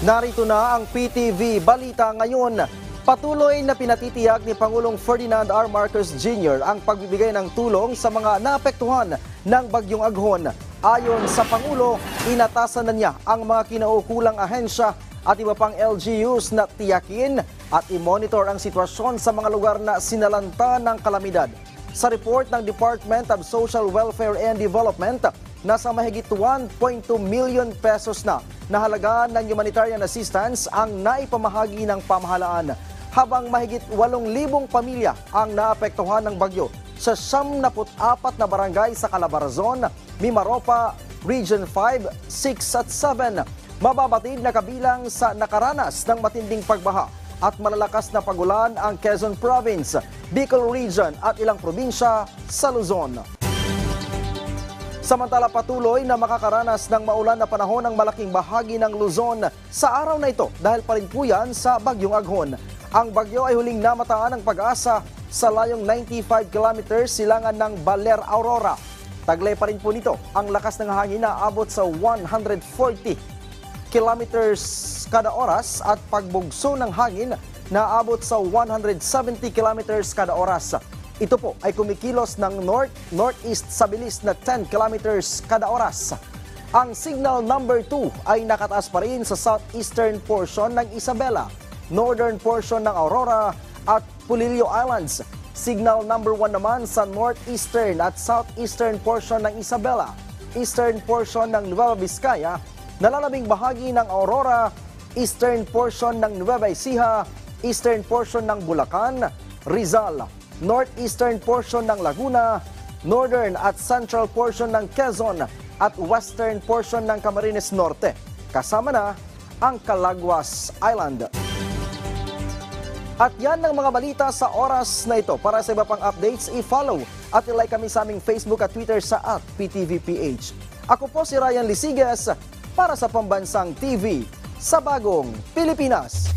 Narito na ang PTV Balita ngayon. Patuloy na pinatitiyak ni Pangulong Ferdinand R. Marcos Jr. ang pagbibigay ng tulong sa mga naapektuhan ng Bagyong Aghon. Ayon sa Pangulo, inatasan na niya ang mga kinaukulang ahensya at iba pang LGUs na tiyakin at i-monitor ang sitwasyon sa mga lugar na sinalanta ng kalamidad. Sa report ng Department of Social Welfare and Development, nasa mahigit 1.2 million pesos na halaga ng humanitarian assistance ang naipamahagi ng pamahalaan, habang mahigit 8,000 pamilya ang naapektuhan ng bagyo sa 74 na barangay sa Calabarzon, Mimaropa, Region 5, 6 at 7. Mababatid na kabilang sa nakaranas ng matinding pagbaha at malalakas na pagulan ang Quezon Province, Bicol Region at ilang probinsya sa Luzon. Samantala, patuloy na makakaranas ng maulan na panahon ang malaking bahagi ng Luzon sa araw na ito dahil pa rin po yan sa Bagyong Aghon. Ang bagyo ay huling namataan ng Pag-asa sa layong 95 kilometers silangan ng Baler, Aurora. Taglay pa rin po nito ang lakas ng hangin na abot sa 140 kilometers kada oras at pagbugso ng hangin na abot sa 170 kilometers kada oras. Ito po ay kumikilos ng north-northeast sa bilis na 10 kilometers kada oras. Ang signal number 2 ay nakataas pa rin sa southeastern portion ng Isabela, northern portion ng Aurora at Pulilio Islands. Signal number 1 naman sa northeastern at southeastern portion ng Isabela, eastern portion ng Nueva Vizcaya, nalalabing bahagi ng Aurora, eastern portion ng Nueva Ecija, eastern portion ng Bulacan, Rizal, northeastern portion ng Laguna, northern at central portion ng Quezon at western portion ng Camarines Norte. Kasama na ang Calaguas Island. At yan ang mga balita sa oras na ito. Para sa iba pang updates, i-follow at i-like kami sa aming Facebook at Twitter sa @PTVPH. Ako po si Ryan Lisigas para sa Pambansang TV sa Bagong Pilipinas.